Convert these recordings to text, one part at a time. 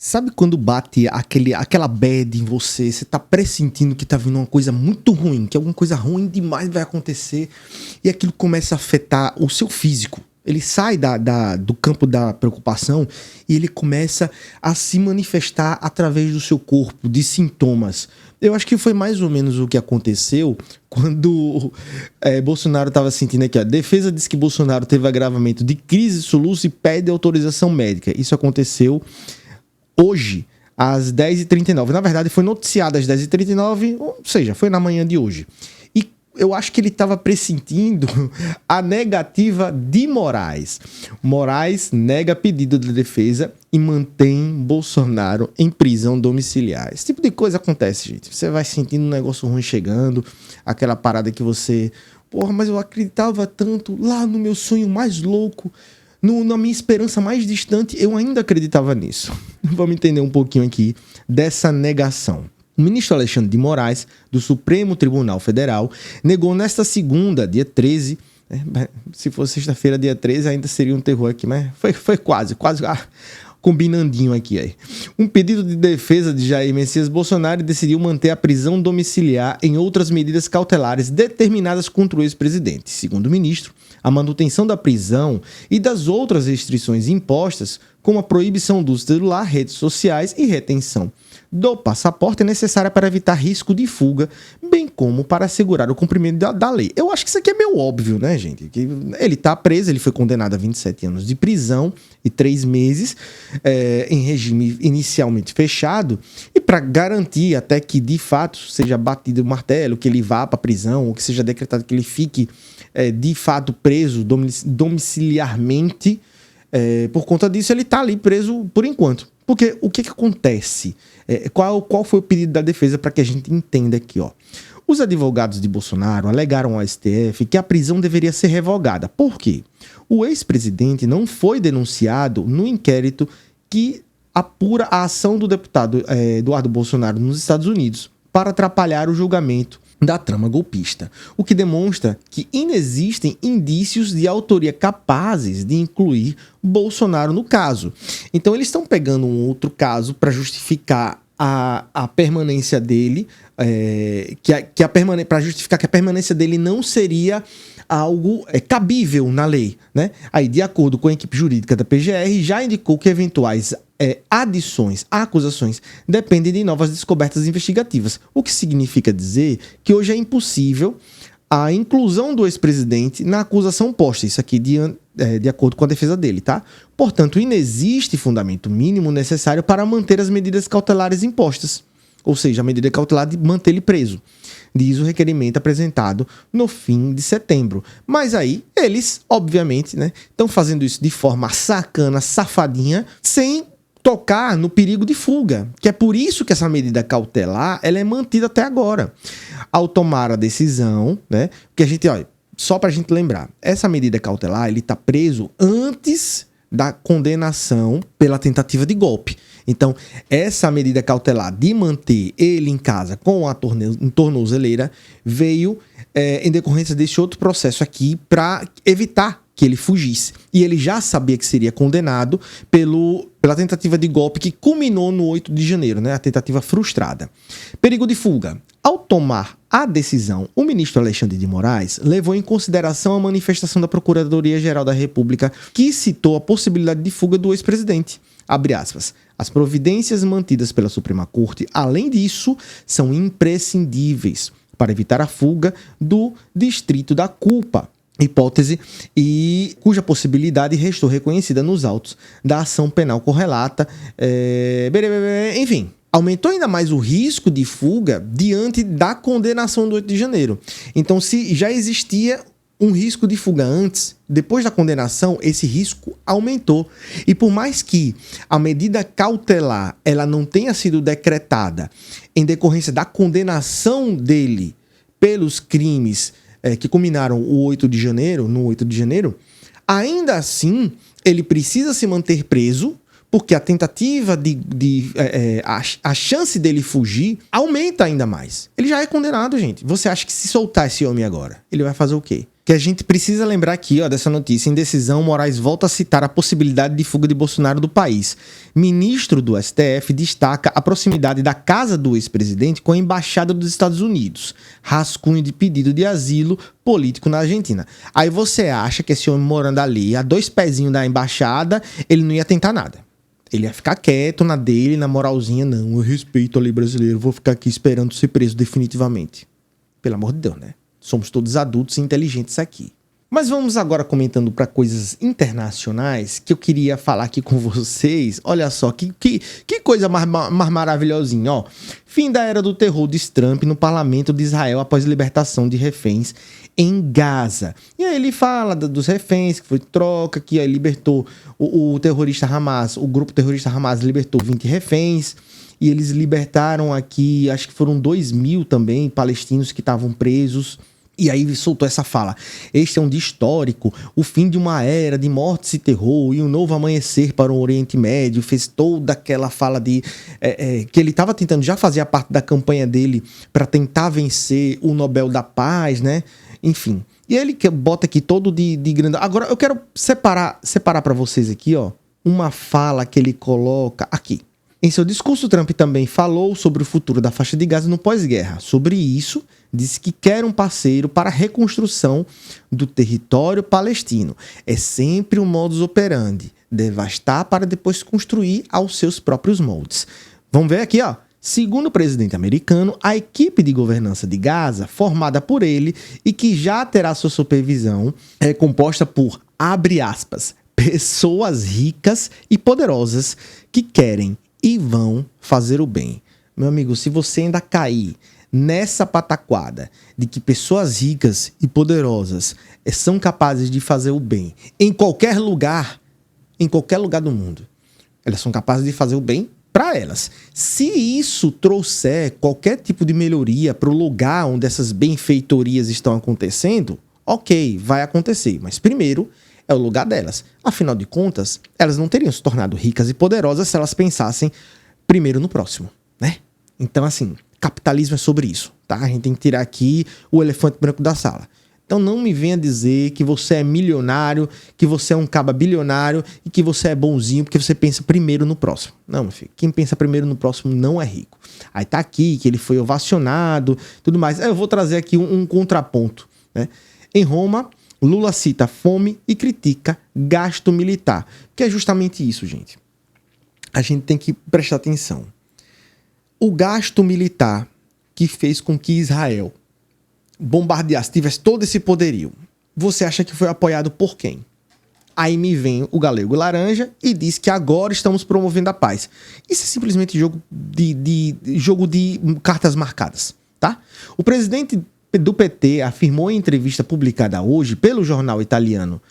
Sabe quando bate aquela bad em você, você tá pressentindo que tá vindo uma coisa muito ruim, que alguma coisa ruim demais vai acontecer, e aquilo começa a afetar o seu físico. Ele sai do campo da preocupação e ele começa a se manifestar através do seu corpo, de sintomas. Eu acho que foi mais ou menos o que aconteceu quando Bolsonaro estava sentindo aqui. A defesa diz que Bolsonaro teve agravamento de crise, soluço e pede autorização médica. Isso aconteceu hoje, às 10h39. Na verdade, foi noticiado às 10h39, ou seja, foi na manhã de hoje. E eu acho que ele estava pressentindo a negativa de Moraes. Moraes nega pedido da defesa e mantém Bolsonaro em prisão domiciliar. Esse tipo de coisa acontece, gente. Você vai sentindo um negócio ruim chegando, aquela parada que você... Porra, mas eu acreditava tanto lá no meu sonho mais louco, na minha esperança mais distante, eu ainda acreditava nisso. Vamos entender um pouquinho aqui dessa negação. O ministro Alexandre de Moraes, do Supremo Tribunal Federal, negou nesta segunda, dia 13, se fosse sexta-feira, dia 13, ainda seria um terror aqui, mas foi quase combinandinho aqui aí. Um pedido de defesa de Jair Messias Bolsonaro decidiu manter a prisão domiciliar em outras medidas cautelares determinadas contra o ex-presidente. Segundo o ministro, a manutenção da prisão e das outras restrições impostas, como a proibição do uso do celular, redes sociais e retenção do passaporte, é necessária para evitar risco de fuga, bem como para assegurar o cumprimento da lei. Eu acho que isso aqui é meio óbvio, né, gente? Que ele está preso, ele foi condenado a 27 anos de prisão e 3 meses em regime inicialmente fechado, e para garantir até que de fato seja batido o martelo, que ele vá para a prisão, ou que seja decretado que ele fique de fato preso domiciliarmente, por conta disso ele está ali preso por enquanto. Porque o que acontece? Qual foi o pedido da defesa para que a gente entenda aqui, ó? Os advogados de Bolsonaro alegaram ao STF que a prisão deveria ser revogada. Por quê? O ex-presidente não foi denunciado no inquérito que apura a ação do deputado Eduardo Bolsonaro nos Estados Unidos para atrapalhar o julgamento da trama golpista, o que demonstra que inexistem indícios de autoria capazes de incluir Bolsonaro no caso. Então eles estão pegando um outro caso para justificar a permanência dele, para justificar que a permanência dele não seria algo cabível na lei, né? Aí, de acordo com a equipe jurídica da PGR, já indicou que eventuais adições a acusações dependem de novas descobertas investigativas, o que significa dizer que hoje é impossível a inclusão do ex-presidente na acusação posta, isso aqui de acordo com a defesa dele, tá? Portanto, inexiste fundamento mínimo necessário para manter as medidas cautelares impostas, ou seja, a medida cautelar de manter ele preso, diz o requerimento apresentado no fim de setembro. Mas aí, eles, obviamente, né, estão fazendo isso de forma sacana, safadinha, sem tocar no perigo de fuga, que é por isso que essa medida cautelar ela é mantida até agora. Ao tomar a decisão, né, que a gente, olha, só para a gente lembrar, essa medida cautelar, ele está preso antes da condenação pela tentativa de golpe. Então, essa medida cautelar de manter ele em casa com a tornozeleira veio em decorrência desse outro processo aqui para evitar que ele fugisse. E ele já sabia que seria condenado pela tentativa de golpe que culminou no 8 de janeiro, né? A tentativa frustrada. Perigo de fuga. Ao tomar a decisão, o ministro Alexandre de Moraes levou em consideração a manifestação da Procuradoria-Geral da República, que citou a possibilidade de fuga do ex-presidente. Abre aspas. As providências mantidas pela Suprema Corte, além disso, são imprescindíveis para evitar a fuga do distrito da culpa, hipótese e cuja possibilidade restou reconhecida nos autos da ação penal correlata. Enfim, aumentou ainda mais o risco de fuga diante da condenação do 8 de janeiro. Então, se já existia um risco de fuga antes, depois da condenação, esse risco aumentou. E por mais que a medida cautelar ela não tenha sido decretada em decorrência da condenação dele pelos crimes que culminaram no 8 de janeiro, ainda assim, ele precisa se manter preso, porque a tentativa a chance dele fugir aumenta ainda mais. Ele já é condenado, gente. Você acha que se soltar esse homem agora, ele vai fazer o quê? que a gente precisa lembrar aqui, ó, dessa notícia. Em decisão, Moraes volta a citar a possibilidade de fuga de Bolsonaro do país. Ministro do STF destaca a proximidade da casa do ex-presidente com a embaixada dos Estados Unidos. Rascunho de pedido de asilo político na Argentina. Aí você acha que esse homem morando ali, a 2 pezinhos da embaixada, ele não ia tentar nada. Ele ia ficar quieto na dele, na moralzinha. Não, eu respeito a lei brasileira, vou ficar aqui esperando ser preso definitivamente. Pelo amor de Deus, né? Somos todos adultos e inteligentes aqui. Mas vamos agora comentando para coisas internacionais que eu queria falar aqui com vocês. Olha só, que coisa mais maravilhosinha, ó. Fim da era do terror de Trump no parlamento de Israel após libertação de reféns em Gaza. E aí ele fala dos reféns, que foi troca, que aí libertou o terrorista Hamas, o grupo terrorista Hamas libertou 20 reféns. E eles libertaram aqui, acho que foram 2.000 também, palestinos que estavam presos. E aí soltou essa fala: este é um dia histórico, o fim de uma era de mortes e terror e um novo amanhecer para o Oriente Médio. Fez toda aquela fala de que ele estava tentando, já fazia parte da campanha dele para tentar vencer o Nobel da Paz, né? Enfim, e ele que bota aqui todo de grande... Agora eu quero separar para vocês aqui, ó, uma fala que ele coloca aqui. Em seu discurso, Trump também falou sobre o futuro da faixa de Gaza no pós-guerra. Sobre isso, disse que quer um parceiro para a reconstrução do território palestino. É sempre um modus operandi, devastar para depois construir aos seus próprios moldes. Vamos ver aqui, ó. Segundo o presidente americano, a equipe de governança de Gaza, formada por ele e que já terá sua supervisão, é composta por, abre aspas, pessoas ricas e poderosas que querem e vão fazer o bem. Meu amigo, se você ainda cair nessa pataquada de que pessoas ricas e poderosas são capazes de fazer o bem em qualquer lugar do mundo, elas são capazes de fazer o bem para elas. Se isso trouxer qualquer tipo de melhoria para o lugar onde essas benfeitorias estão acontecendo, ok, vai acontecer. Mas primeiro é o lugar delas. Afinal de contas, elas não teriam se tornado ricas e poderosas se elas pensassem primeiro no próximo, né? Então, assim, capitalismo é sobre isso, tá? A gente tem que tirar aqui o elefante branco da sala. Então não me venha dizer que você é milionário, que você é um caba bilionário e que você é bonzinho porque você pensa primeiro no próximo. Não, meu filho, quem pensa primeiro no próximo não é rico. Aí tá aqui que ele foi ovacionado, tudo mais. Eu vou trazer aqui um contraponto, né? Em Roma, Lula cita fome e critica gasto militar, que é justamente isso, gente. A gente tem que prestar atenção. O gasto militar que fez com que Israel bombardeasse, tivesse todo esse poderio, você acha que foi apoiado por quem? Aí me vem o Galego Laranja e diz que agora estamos promovendo a paz. Isso é simplesmente jogo de cartas marcadas, tá? O presidente do PT afirmou em entrevista publicada hoje pelo jornal italiano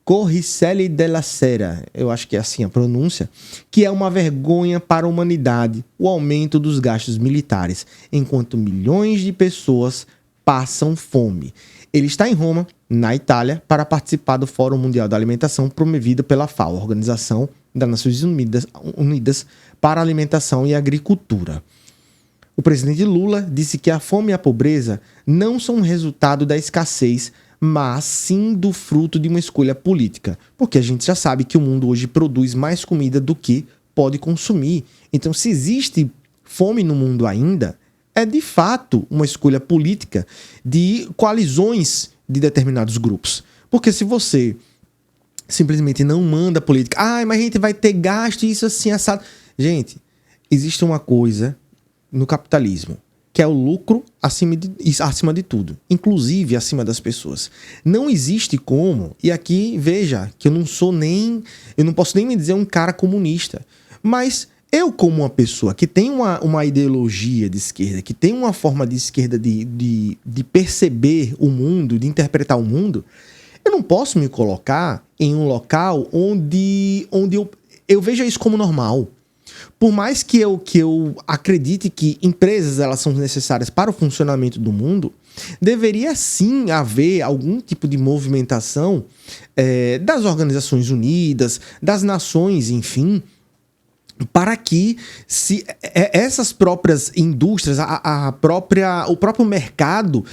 Corriere della Sera, eu acho que é assim a pronúncia, que é uma vergonha para a humanidade o aumento dos gastos militares, enquanto milhões de pessoas passam fome. Ele está em Roma, na Itália, para participar do Fórum Mundial da Alimentação promovido pela FAO, Organização das Nações Unidas para a Alimentação e Agricultura. O presidente Lula disse que a fome e a pobreza não são resultado da escassez, mas sim do fruto de uma escolha política. Porque a gente já sabe que o mundo hoje produz mais comida do que pode consumir. Então, se existe fome no mundo ainda, é de fato uma escolha política de coalizões de determinados grupos. Porque se você simplesmente não manda política, mas a gente vai ter gasto, isso assim, assado. Gente, existe uma coisa no capitalismo, que é o lucro acima de tudo, inclusive acima das pessoas. Não existe como, e aqui veja que eu não posso nem me dizer um cara comunista, mas eu, como uma pessoa que tem uma ideologia de esquerda, que tem uma forma de esquerda de perceber o mundo, de interpretar o mundo, eu não posso me colocar em um local onde eu veja isso como normal. Por mais que eu acredite que empresas elas são necessárias para o funcionamento do mundo, deveria sim haver algum tipo de movimentação das Organizações Unidas, das nações, enfim, para que essas próprias indústrias, o próprio mercado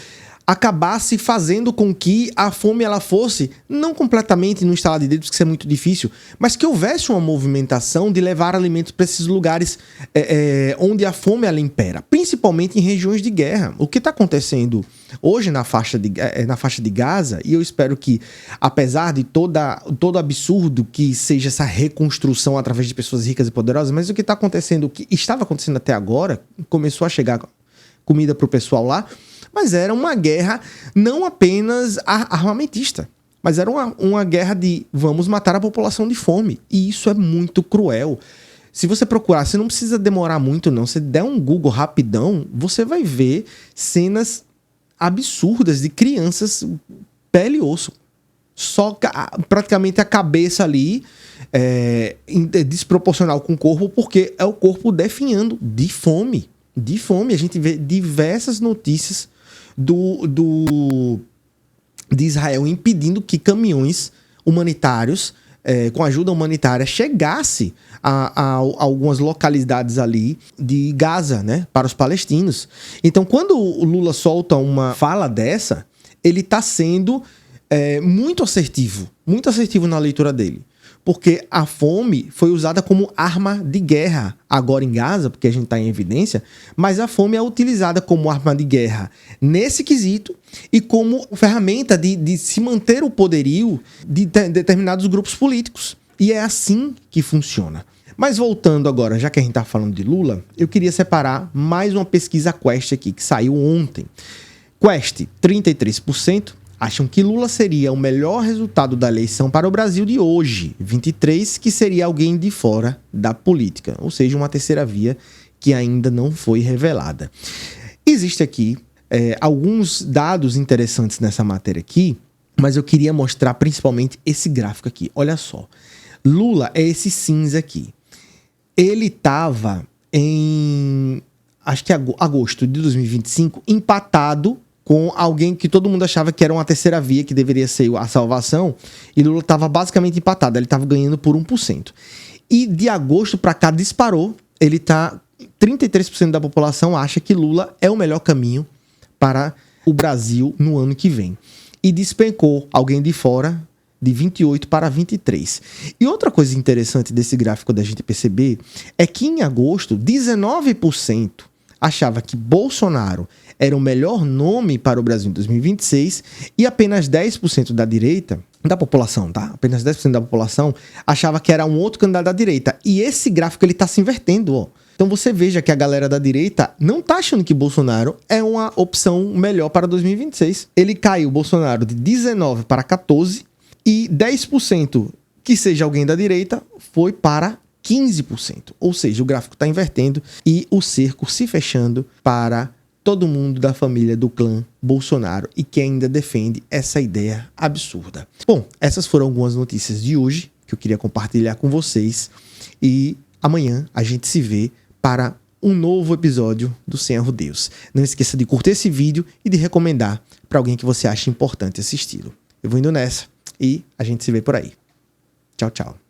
acabasse fazendo com que a fome ela fosse, não completamente no estalar de dedos, porque isso é muito difícil, mas que houvesse uma movimentação de levar alimentos para esses lugares onde a fome ela impera, principalmente em regiões de guerra. O que está acontecendo hoje na faixa de Gaza, e eu espero que, apesar de todo absurdo que seja essa reconstrução através de pessoas ricas e poderosas, mas o que está acontecendo, o que estava acontecendo até agora, começou a chegar comida para o pessoal lá, mas era uma guerra não apenas armamentista, mas era uma guerra de vamos matar a população de fome. E isso é muito cruel. Se você procurar, você não precisa demorar muito não, se der um Google rapidão, você vai ver cenas absurdas de crianças pele e osso. Só praticamente a cabeça ali desproporcional com o corpo, porque é o corpo definhando de fome. De fome. A gente vê diversas notícias de Israel impedindo que caminhões humanitários, com ajuda humanitária, chegasse a algumas localidades ali de Gaza, né, para os palestinos. Então, quando o Lula solta uma fala dessa, ele está sendo muito assertivo na leitura dele. Porque a fome foi usada como arma de guerra agora em Gaza, porque a gente está em evidência, mas a fome é utilizada como arma de guerra nesse quesito e como ferramenta de se manter o poderio de determinados grupos políticos. E é assim que funciona. Mas voltando agora, já que a gente está falando de Lula, eu queria separar mais uma pesquisa Quest aqui, que saiu ontem. Quest, 33%. Acham que Lula seria o melhor resultado da eleição para o Brasil de hoje. 23%, que seria alguém de fora da política. Ou seja, uma terceira via que ainda não foi revelada. Existe aqui alguns dados interessantes nessa matéria aqui, mas eu queria mostrar principalmente esse gráfico aqui. Olha só. Lula é esse cinza aqui. Ele estava em, acho que agosto de 2025, empatado com alguém que todo mundo achava que era uma terceira via, que deveria ser a salvação, e Lula estava basicamente empatado, ele estava ganhando por 1%. E de agosto para cá disparou, 33% da população acha que Lula é o melhor caminho para o Brasil no ano que vem. E despencou alguém de fora de 28% para 23%. E outra coisa interessante desse gráfico da gente perceber é que em agosto, 19% achava que Bolsonaro era o melhor nome para o Brasil em 2026 e apenas 10% da direita, da população, tá? Apenas 10% da população achava que era um outro candidato da direita. E esse gráfico ele tá se invertendo, ó. Então você veja que a galera da direita não tá achando que Bolsonaro é uma opção melhor para 2026. Ele caiu, Bolsonaro, de 19% para 14% e 10% que seja alguém da direita foi para 15%. Ou seja, o gráfico está invertendo e o cerco se fechando para todo mundo da família do clã Bolsonaro e que ainda defende essa ideia absurda. Bom, essas foram algumas notícias de hoje que eu queria compartilhar com vocês e amanhã a gente se vê para um novo episódio do Senhor Deus. Não esqueça de curtir esse vídeo e de recomendar para alguém que você acha importante assisti-lo. Eu vou indo nessa e a gente se vê por aí. Tchau, tchau.